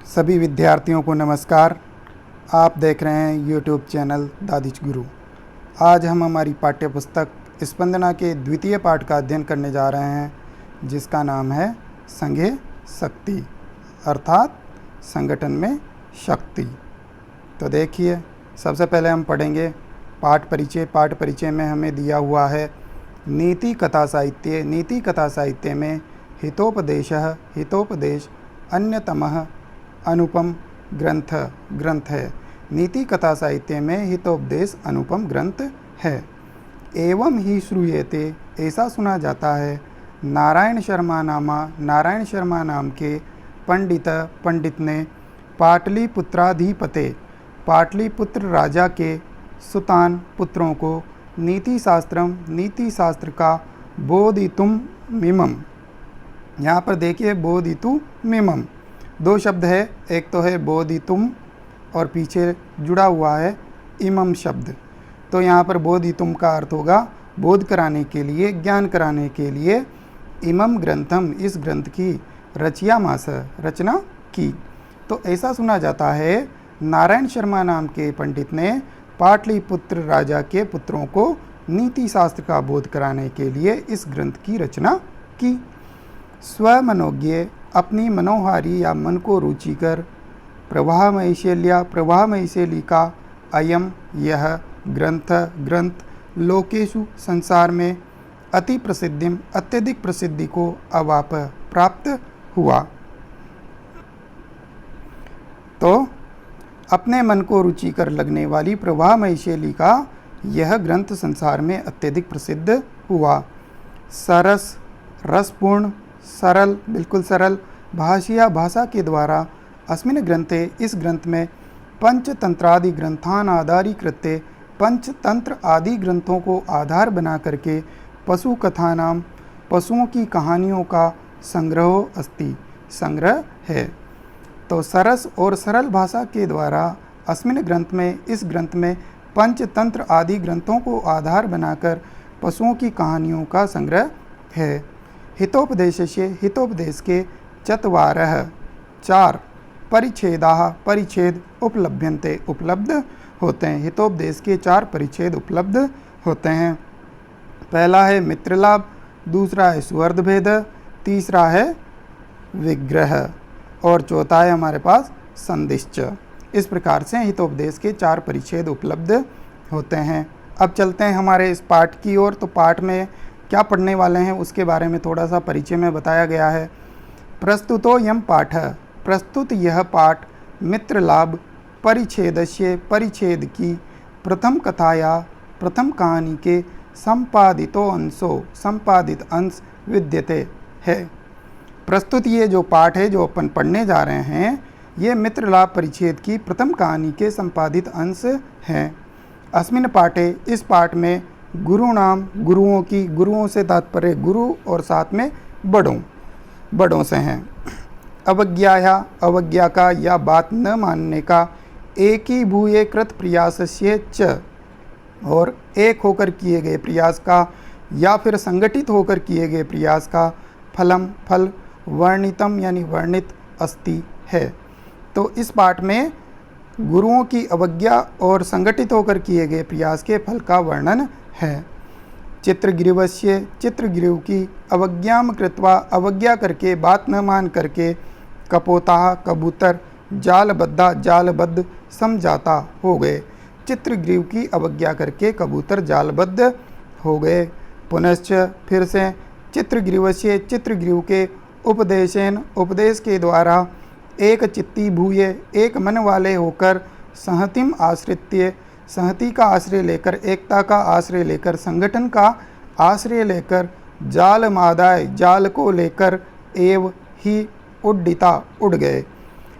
सभी विद्यार्थियों को नमस्कार। आप देख रहे हैं यूट्यूब चैनल दादिच गुरु। आज हम हमारी पाठ्य पुस्तक स्पंदना के द्वितीय पाठ का अध्ययन करने जा रहे हैं, जिसका नाम है संघे शक्ति, अर्थात संगठन में शक्ति। तो देखिए, सबसे पहले हम पढ़ेंगे पाठ परिचय। पाठ परिचय में हमें दिया हुआ है नीति कथा साहित्य। नीति कथा साहित्य में हितोपदेश अन्यतमः अनुपम ग्रंथ है। नीति कथा साहित्य में हितोपदेश अनुपम ग्रंथ है। एवं ही श्रूयते, ऐसा सुना जाता है, नारायण शर्मा नाम के पंडित ने पाटलिपुत्र राजा के सुतान पुत्रों को नीति शास्त्र का बोधितुम मिमम। यहाँ पर देखिए, बोधितु मिमम दो शब्द है, एक तो है बोधितुम और पीछे जुड़ा हुआ है इमम शब्द। तो यहाँ पर बोधितुम का अर्थ होगा बोध कराने के लिए, ज्ञान कराने के लिए। इमम ग्रंथम, इस ग्रंथ की रचना की। तो ऐसा सुना जाता है, नारायण शर्मा नाम के पंडित ने पाटलिपुत्र राजा के पुत्रों को नीति शास्त्र का बोध कराने के लिए इस ग्रंथ की रचना की। स्वमनोज्ञ, अपनी मनोहारी या मन को रुचिकर, प्रवाहमयी शैली का अयम यह ग्रंथ लोकेषु, संसार में अत्यधिक प्रसिद्धि को अवाप, प्राप्त हुआ। तो अपने मन को रुचिकर लगने वाली प्रवाहमयी शैली का यह ग्रंथ संसार में अत्यधिक प्रसिद्ध हुआ। सरस, रसपूर्ण, सरल, बिल्कुल सरल भाषा के द्वारा अस्मिन् ग्रंथे, इस ग्रंथ में पंचतंत्रादि ग्रंथान आधारीकृत्य, पंचतंत्र आदि ग्रंथों को आधार बना करके पशु कथानाम, पशुओं की कहानियों का संग्रह है। तो सरस और सरल भाषा के द्वारा अस्मिन् ग्रंथ में, इस ग्रंथ में पंचतंत्र आदि ग्रंथों को आधार बनाकर पशुओं की कहानियों का संग्रह है। हितोपदेशस्य, हितोपदेश के चत्वारः, 4 परिच्छेद उपलभ्यन्ते, उपलब्ध होते हैं। हितोपदेश के 4 परिच्छेद उपलब्ध होते हैं। पहला है मित्रलाभ, दूसरा है सुअर्ध भेद, तीसरा है विग्रह और चौथा है हमारे पास संदिश्च। इस प्रकार से हितोपदेश के 4 परिच्छेद उपलब्ध होते हैं। अब चलते हैं हमारे इस पाठ की ओर। तो पाठ में क्या पढ़ने वाले हैं उसके बारे में थोड़ा सा परिचय में बताया गया है। प्रस्तुतो यम पाठ, प्रस्तुत यह पाठ मित्रलाभ परिच्छेदस्य, परिच्छेद की प्रथम कथाया, प्रथम कहानी के संपादित अंश विद्यते है। प्रस्तुत ये जो पाठ है, जो अपन पढ़ने जा रहे हैं, ये मित्रलाभ परिच्छेद की प्रथम कहानी के संपादित अंश हैं। अस्मिन् पाठे, इस पाठ में गुरुओं से तात्पर्य गुरु और साथ में बड़ों से हैं। अवज्ञा का या बात न मानने का, एकीभूये कृत प्रयासस्य च, और एक होकर किए गए प्रयास का या फिर संगठित होकर किए गए प्रयास का फल वर्णितम यानी वर्णित अस्ति है। तो इस पाठ में गुरुओं की अवज्ञा और संगठित होकर किए गए प्रयास के फल का वर्णन है। चित्रगिरिवस्य, चित्रगिरिव की अवज्ञाम कृत्वा, अवज्ञा करके, बात न मान करके, कपोता, कबूतर, जालबद्ध, समझाता हो गए। चित्रगिरिव की अवज्ञा करके कबूतर जालबद्ध हो गए। पुनश्च, फिर से, चित्रगिरिवस्य, चित्रगिरिव के उपदेशेन, उपदेश के द्वारा, एक चित्ती भूये, एक मन वाले होकर, संहतिम आश्रित्य, संहति का आश्रय लेकर, एकता का आश्रय लेकर, संगठन का आश्रय लेकर, जालमादाय, जाल को लेकर, एव ही उड्डिता, उड़ गए।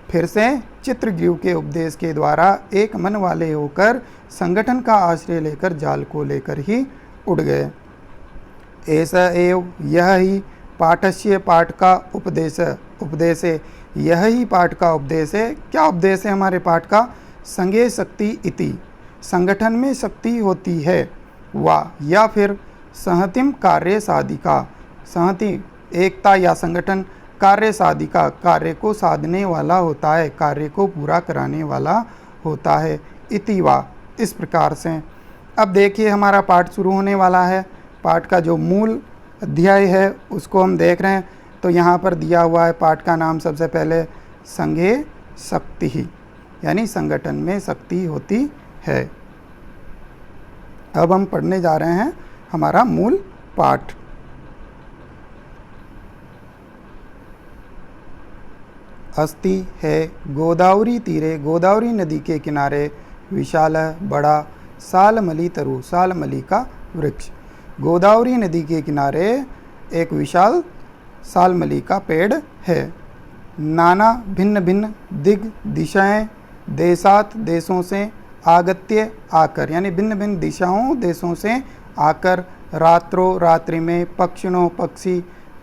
फिर से, चित्रगिरिव के उपदेश के द्वारा एक मन वाले होकर, संगठन का आश्रय लेकर, जाल को लेकर ही उड़ गए। ऐसा एव, यह ही पाठस्य, पाठ का उपदेश है, यह ही पाठ का उपदेश है। क्या उपदेश है हमारे पाठ का? संघे शक्ति इति, संगठन में शक्ति होती है, वा या फिर संहतिम कार्य साधिका, संहति एकता या संगठन कार्य साधिका, कार्य को साधने वाला होता है, कार्य को पूरा कराने वाला होता है। इति वा, इस प्रकार से। अब देखिए हमारा पाठ शुरू होने वाला है। पाठ का जो मूल अध्याय है उसको हम देख रहे हैं। तो यहाँ पर दिया हुआ है पाठ का नाम सबसे पहले संघे शक्ति ही, यानी संगठन में शक्ति होती है। अब हम पढ़ने जा रहे हैं हमारा मूल पाठ। अस्ति है गोदावरी तीरे, गोदावरी नदी के किनारे, विशाल बड़ा सालमली तरु, सालमली का वृक्ष। गोदावरी नदी के किनारे एक विशाल सालमली का पेड़ है। नाना भिन्न भिन्न दिग दिशाएं, देशात देशों से, आगत्य आकर, यानी भिन्न भिन्न दिशाओं देशों से आकर, रात्रो रात्रि में, पक्षिणों पक्षी,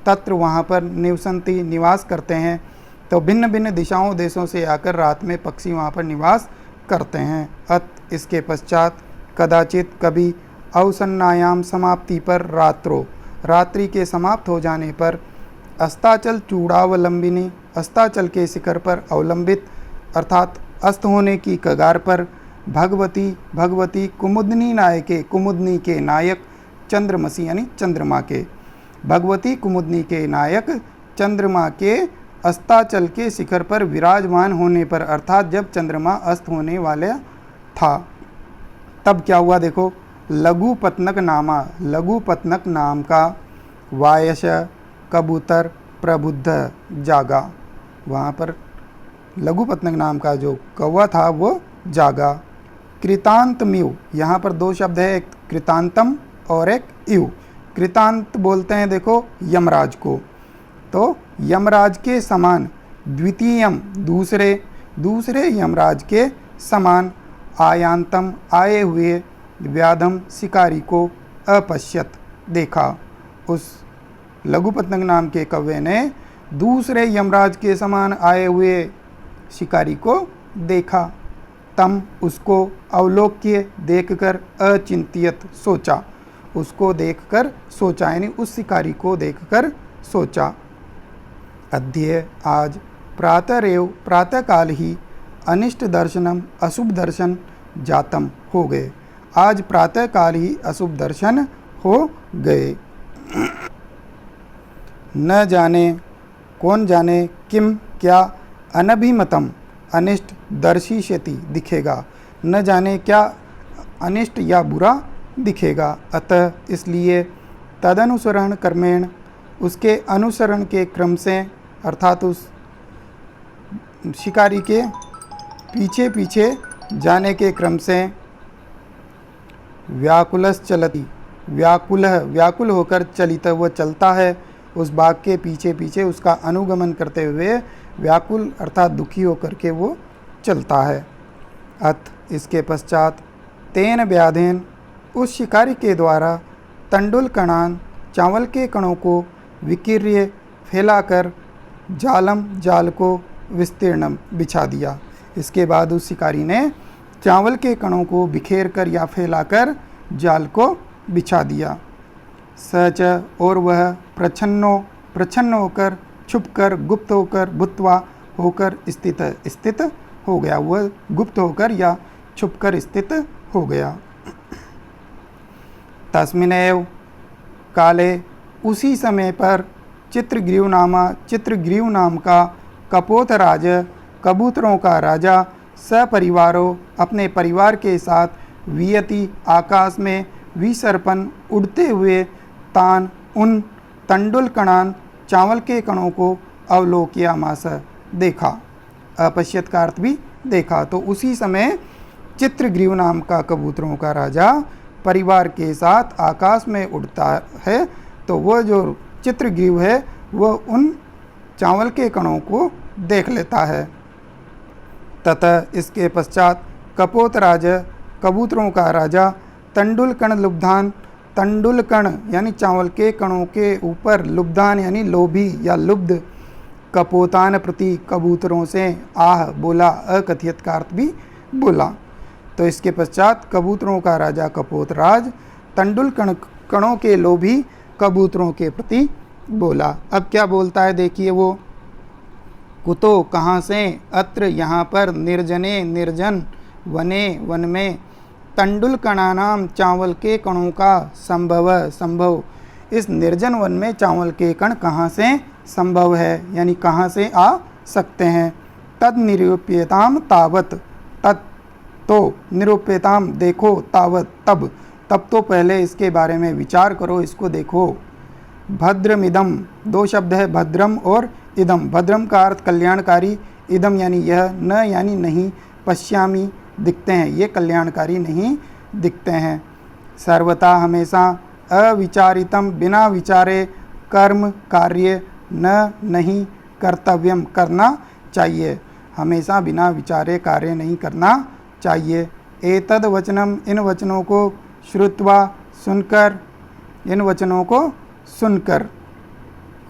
तत्र वहाँ पर, निवसंती निवास करते हैं। तो भिन्न भिन्न दिशाओं देशों से आकर रात में पक्षी वहाँ पर निवास करते हैं। अत, इसके पश्चात, कदाचित कभी, अवसन्नायाम समाप्ति पर, रात्रो रात्रि के समाप्त हो जाने पर, अस्ताचल चूड़ावलंबिनी, अस्ताचल के शिखर पर अवलंबित अर्थात अस्त होने की कगार पर, भगवती भगवती कुमुदनी नायके, कुमुदनी के नायक, चंद्रमसी यानी चंद्रमा के, भगवती कुमुदनी के नायक चंद्रमा के अस्ताचल के शिखर पर विराजमान होने पर, अर्थात जब चंद्रमा अस्त होने वाले था तब क्या हुआ देखो। लघुपत्नक नामा, लघुपत्नक नाम का वायस कबूतर प्रबुद्ध जागा, वहाँ पर लघुपत्नक नाम का जो कौवा था वो जागा। कृतांत म्यू, यहाँ पर दो शब्द है, एक कृतांतम और एक यू। कृतांत बोलते हैं देखो यमराज को, तो यमराज के समान, द्वितीयम दूसरे, दूसरे यमराज के समान, आयांतम आए हुए, व्याधम शिकारी को, अपश्यत देखा। उस लघुपत्नक नाम के कव्वे ने दूसरे यमराज के समान आए हुए शिकारी को देखा। तम उसको, अवलोक्य देखकर, अचिंत्यत सोचा, उसको देखकर सोचा, यानी उस शिकारी को देखकर सोचा। अद्य आज, प्रातरेव प्रातःकाल ही, अनिष्ट दर्शनम अशुभ दर्शन जातम हो गए, आज प्रातःकाल ही अशुभ दर्शन हो गए। न जाने, कौन जाने, किम क्या, अनभिमतम अनिष्ट दर्शिष्यति दिखेगा, न जाने क्या अनिष्ट या बुरा दिखेगा। अतः इसलिए, तदनुसरण कर्मेण, उसके अनुसरण के क्रम से, अर्थात उस शिकारी के पीछे पीछे जाने के क्रम से, व्याकुलश्चलति, व्याकुल होकर, चलित वह चलता है, उस बाघ के पीछे पीछे उसका अनुगमन करते हुए व्याकुल अर्थात दुखी होकर के वो चलता है। अत, इसके पश्चात, तेन व्याधेन, उस शिकारी के द्वारा, तंडुल कणान, चावल के कणों को, विकीर्य फैलाकर, जालम जाल को, विस्तीर्णम बिछा दिया। इसके बाद उस शिकारी ने चावल के कणों को बिखेर कर या फैलाकर जाल को बिछा दिया। सच, और वह, प्रच्छन्न होकर, छुपकर, गुप्त होकर, भूत्वा होकर, स्थित हो गया, वह गुप्त होकर या छुपकर स्थित हो गया। तस्मिन्नेव काले, उसी समय पर, चित्रग्रीव नाम का कपोतराज, कबूतरों का राजा, सपरिवारों, अपने परिवार के साथ, वियति आकाश में, विसर्पण उड़ते हुए, तान उन, तंडुल कणान चावल के कणों को, अवलोक्यामास देखा, अपश्यत का अर्थ भी देखा। तो उसी समय चित्रग्रीव नाम का कबूतरों का राजा परिवार के साथ आकाश में उड़ता है, तो वह जो चित्रग्रीव है वह उन चावल के कणों को देख लेता है। ततः इसके पश्चात, कपोतराज, कबूतरों का राजा, तंडुल कण लुब्धान, तंडुल कण यानी चावल के कणों के ऊपर, लुब्धान यानी लोभी या लुब्ध, कपोतान प्रति, कबूतरों से, आह बोला, अकथित का अर्थ भी बोला। तो इसके पश्चात कबूतरों का राजा कपोतराज तंडुल कणों के लोभी कबूतरों के प्रति बोला। अब क्या बोलता है देखिए वो, कुतो कहाँ से, अत्र यहाँ पर, निर्जने निर्जन, वने वन में, तंडुल कणानाम चावल के कणों का, संभव संभव, इस निर्जन वन में चावल के कण कहाँ से संभव है, यानी कहाँ से आ सकते हैं। तद निरूप्यताम तावत, तत् तो, निरूप्यताम देखो, तावत तब तो पहले इसके बारे में विचार करो, इसको देखो। भद्रमिदम, दो शब्द है भद्रम और इदम। भद्रम का अर्थ कल्याणकारी, इदम यानी यह, न यानी नहीं, पश्यामी दिखते हैं, ये कल्याणकारी नहीं दिखते हैं। सर्वथा हमेशा, अविचारितम बिना विचारे, कर्म कार्य, न नहीं, कर्तव्यम करना चाहिए, हमेशा बिना विचारे कार्य नहीं करना चाहिए। एतद वचनम, इन वचनों को, श्रुत्वा सुनकर, इन वचनों को सुनकर,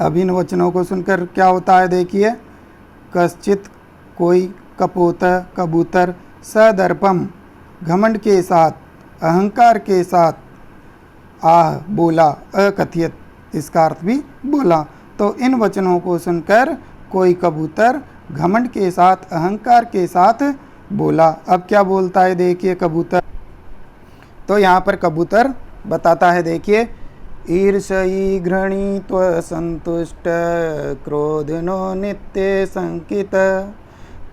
अब इन वचनों को सुनकर क्या होता है देखिए। कश्चित कोई, कपोत कबूतर, सदर्पम घमंड के साथ, अहंकार के साथ, आह बोला, अकथियत इसका अर्थ भी बोला। तो इन वचनों को सुनकर कोई कबूतर घमंड के साथ, अहंकार के साथ बोला। अब क्या बोलता है देखिए कबूतर, तो यहाँ पर कबूतर बताता है देखिए। ईर्षयी घृणीत्व संतुष्ट, क्रोधनो नित्य संकित,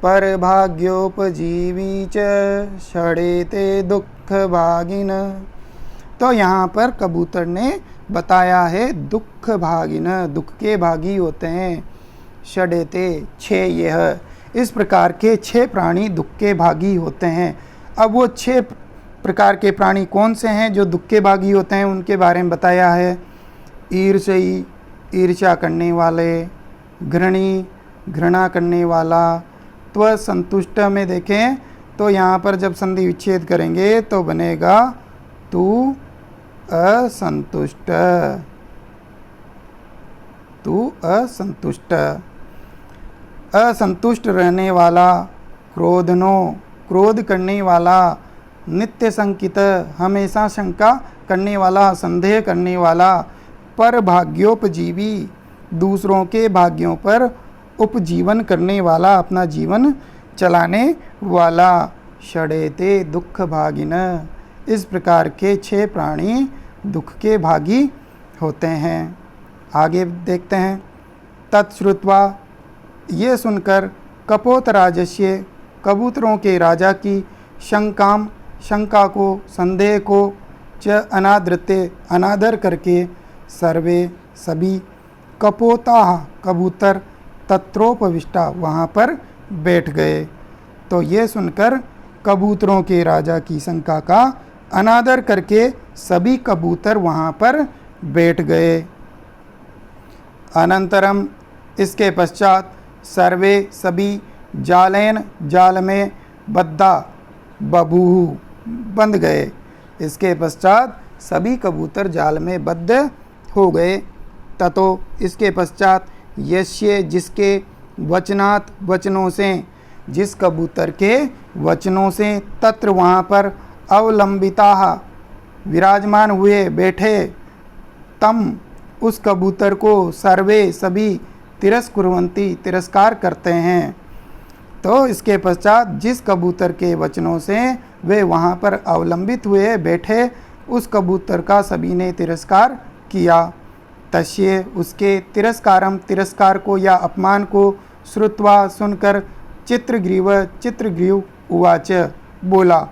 पर भाग्योपजीवी च, षडेते दुख भागिन। तो यहाँ पर कबूतर ने बताया है दुख भागिन, दुख के भागी होते हैं। षडेते, छः, यह, इस प्रकार के 6 प्राणी दुख के भागी होते हैं। अब वो 6 प्रकार के प्राणी कौन से हैं जो दुख के भागी होते हैं, उनके बारे में बताया है। ईर्ष्यी, ईर्ष्या करने वाले, घृणी, घृणा करने वाला, त्व संतुष्ट में देखें तो यहाँ पर जब संधि विच्छेद करेंगे तो बनेगा तू असंतुष्ट, तू असंतुष्ट, असंतुष्ट रहने वाला, क्रोधनो, क्रोध करने वाला, नित्य संकित, हमेशा शंका करने वाला, संदेह करने वाला, पर भाग्योपजीवी, दूसरों के भाग्यों पर उपजीवन करने वाला, अपना जीवन चलाने वाला। षडेते दुख भागिन, इस प्रकार के 6 प्राणी दुख के भागी होते हैं। आगे देखते हैं। तत्श्रुत्वा, ये सुनकर, कपोतराजस्य, कबूतरों के राजा की, शंकाम, शंका को, संदेह को, च अनादृत्य, अनादर करके, सर्वे, सभी, कपोता, कबूतर, तत्रोपविष्टा, वहाँ पर बैठ गए। तो ये सुनकर कबूतरों के राजा की शंका का अनादर करके सभी कबूतर वहाँ पर बैठ गए। अनंतरम, इसके पश्चात, सर्वे, सभी, जालेन, जाल में, बद्धा, बबूहु, बंध गए। इसके पश्चात सभी कबूतर जाल में बद्ध हो गए। ततो, इसके पश्चात, यस्य, जिसके, वचनात्, वचनों से, जिस कबूतर के वचनों से, तत्र वहाँ पर, अवलंबिता, विराजमान हुए, बैठे, तम, उस कबूतर को, सर्वे, सभी, तिरस्कुर्वन्ति, तिरस्कार करते हैं। तो इसके पश्चात जिस कबूतर के वचनों से वे वहाँ पर अवलंबित हुए, बैठे, उस कबूतर का सभी ने तिरस्कार किया। तस्य, उसके, तिरस्कारम, तिरस्कार को या अपमान को, श्रुत्वा, सुनकर, चित्रग्रीव, चित्रग्रीव, उवाच, बोला।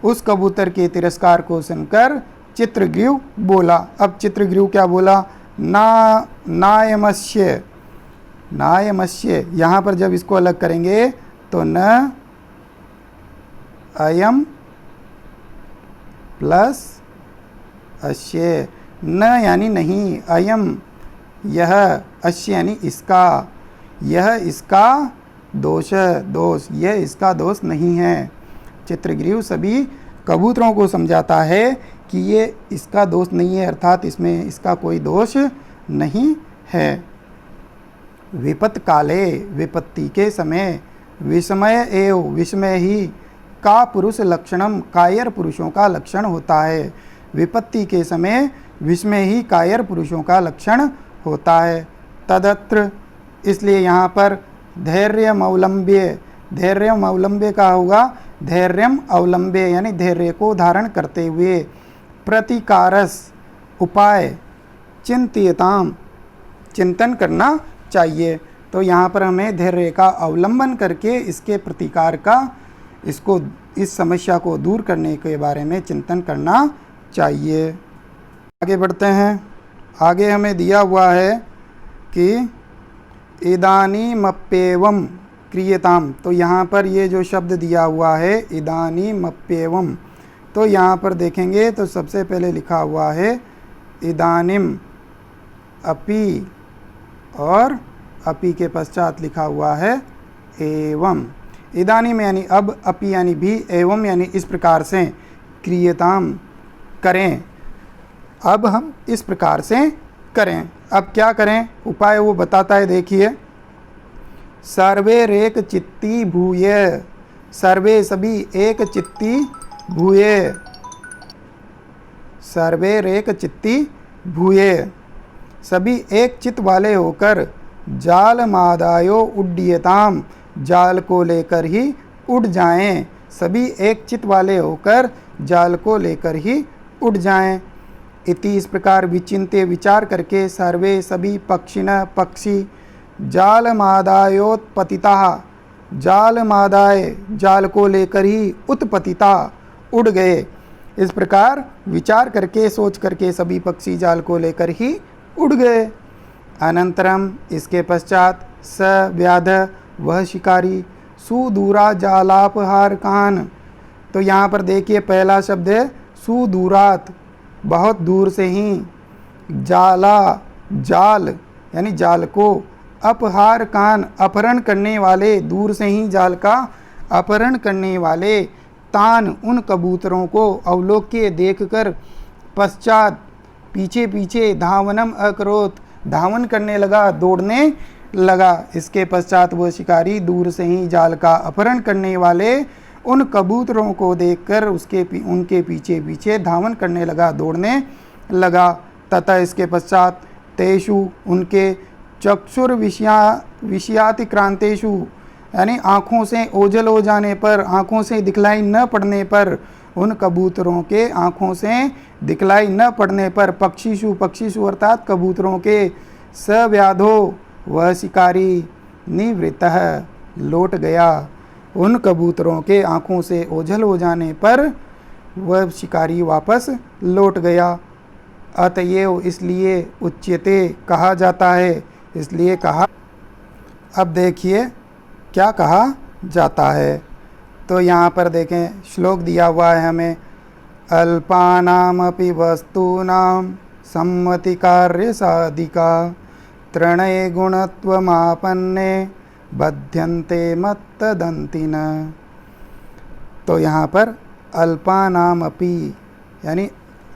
उस कबूतर के तिरस्कार को सुनकर चित्रग्रीव बोला। अब चित्रग्रीव क्या बोला? नायमस्य, नायमस्य, यहाँ पर जब इसको अलग करेंगे तो न अयम प्लस अस्य, न यानी नहीं, अयम यह, अस्य यानी इसका, यह इसका दोष, दोष, यह इसका दोष नहीं है। चित्रग्रीव सभी कबूतरों को समझाता है कि ये इसका दोष नहीं है, अर्थात इसमें इसका कोई दोष नहीं है। विपत काले, विपत्ति के समय, विस्मय एव, विस्मय ही, का पुरुष लक्षणम, कायर पुरुषों का लक्षण होता है। विपत्ति के समय विस्मय ही कायर पुरुषों का लक्षण होता है। तदत्र, इसलिए यहाँ पर धैर्यम अवलंब्य, धैर्यम अवलंब्य का होगा धैर्यम अवलंब्य यानी धैर्य को धारण करते हुए। प्रतिकारस उपाय, चिंत्यताम चिंतन करना चाहिए। तो यहाँ पर हमें धैर्य का अवलंबन करके इसके प्रतिकार का, इसको इस समस्या को दूर करने के बारे में चिंतन करना चाहिए। आगे बढ़ते हैं। आगे हमें दिया हुआ है कि इदानीमप्येवम क्रियताम। तो यहाँ पर ये जो शब्द दिया हुआ है इदानीमप्येवम, तो यहाँ पर देखेंगे तो सबसे पहले लिखा हुआ है इदानीम अपि, और अपि के पश्चात लिखा हुआ है एवं। इदानीम यानी अब, अपि यानी भी, एवं यानी इस प्रकार से, क्रियताम करें। अब हम इस प्रकार से करें। अब क्या करें, उपाय वो बताता है, देखिए। सर्वे रेक चित्ती भूय, सर्वे सभी एक चित्ती भूय, सर्वे रेक चित्ती भूय सभी एक चित्त वाले होकर, जाल मादायो उड्डीयताम जाल को लेकर ही उड़ जाएं, सभी एक चित्त वाले होकर जाल को लेकर ही उड़ जाएं। इति इस प्रकार विचिंत्य विचार करके, सर्वे सभी पक्षिणः पक्षी, जाल मादायोत्पतिता जाल मादाय जाल को लेकर ही उत्पतिता उड़ गए। इस प्रकार विचार करके, सोच करके सभी पक्षी जाल को लेकर ही उड़ गए। अनंतरम इसके पश्चात, स व्याध वह शिकारी, सुदूरा जालापहार कान। तो यहाँ पर देखिए पहला शब्द है सुदूरात, बहुत दूर से ही, जाला जाल यानी जाल को, अपहार कान अपहरण करने वाले, दूर से ही जाल का अपहरण करने वाले, तान उन कबूतरों को, अवलोक्य देखकर, पश्चात पीछे पीछे, धावनम अकरोत धावन करने लगा, दौड़ने लगा। इसके पश्चात वो शिकारी दूर से ही जाल का अपहरण करने वाले उन कबूतरों को देखकर उनके पीछे पीछे धावन करने लगा, दौड़ने लगा। तथा इसके पश्चात तेषु उनके, चक्षुर विषयातिक्रांतेषु यानी आँखों से ओझल हो जाने पर, आँखों से दिखलाई न पड़ने पर, उन कबूतरों के आँखों से दिखलाई न पड़ने पर, पक्षीषु पक्षीषु अर्थात कबूतरों के, सव्याधो वह शिकारी, निवृत्तः लौट गया, उन कबूतरों के आँखों से ओझल हो जाने पर वह शिकारी वापस लौट गया। अतएव इसलिए उच्यते कहा जाता है, इसलिए कहा। अब देखिए क्या कहा जाता है। तो यहाँ पर देखें श्लोक दिया हुआ है हमें, अल्पानामपि वस्तूनां सम्मति कार्य साधिका, त्रणय गुणत्वमापन्ने बध्यन्ते मत्तदन्तिन। तो यहाँ पर अल्पानामपि यानी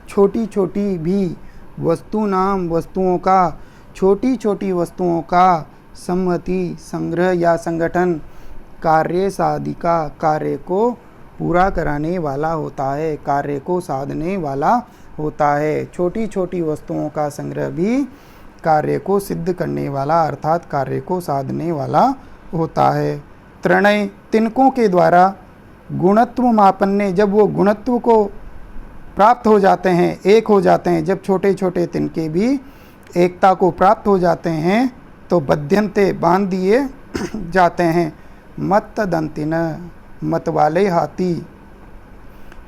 छोटी छोटी भी, वस्तूनाम वस्तुओं का, छोटी छोटी वस्तुओं का, सम्मति संग्रह या संगठन, कार्य साधिका कार्य को पूरा कराने वाला होता है, कार्य को साधने वाला होता है। छोटी छोटी वस्तुओं का संग्रह भी कार्य को सिद्ध करने वाला अर्थात कार्य को साधने वाला होता है। त्रणय तिनकों के द्वारा, गुणत्व मापन्ने जब वो गुणत्व को प्राप्त हो जाते हैं, एक हो जाते हैं, जब छोटे छोटे तिनके भी एकता को प्राप्त हो जाते हैं तो बध्यन्ते बांध दिए जाते हैं, मत्तदंतिन मत वाले हाथी।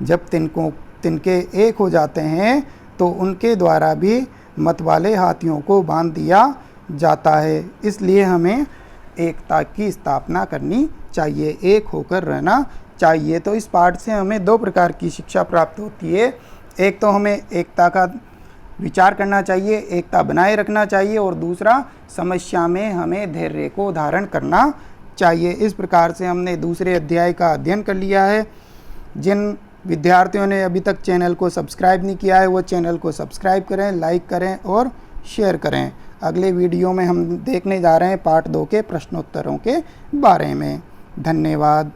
जब तिनके एक हो जाते हैं तो उनके द्वारा भी मत वाले हाथियों को बांध दिया जाता है। इसलिए हमें एकता की स्थापना करनी चाहिए, एक होकर रहना चाहिए। तो इस पाठ से हमें दो प्रकार की शिक्षा प्राप्त होती है। एक तो हमें एकता का विचार करना चाहिए, एकता बनाए रखना चाहिए, और दूसरा समस्या में हमें धैर्य को धारण करना चाहिए। इस प्रकार से हमने दूसरे अध्याय का अध्ययन कर लिया है। जिन विद्यार्थियों ने अभी तक चैनल को सब्सक्राइब नहीं किया है वो चैनल को सब्सक्राइब करें, लाइक करें और शेयर करें। अगले वीडियो में हम देखने जा रहे हैं पार्ट 2 के प्रश्नोत्तरों के बारे में। धन्यवाद।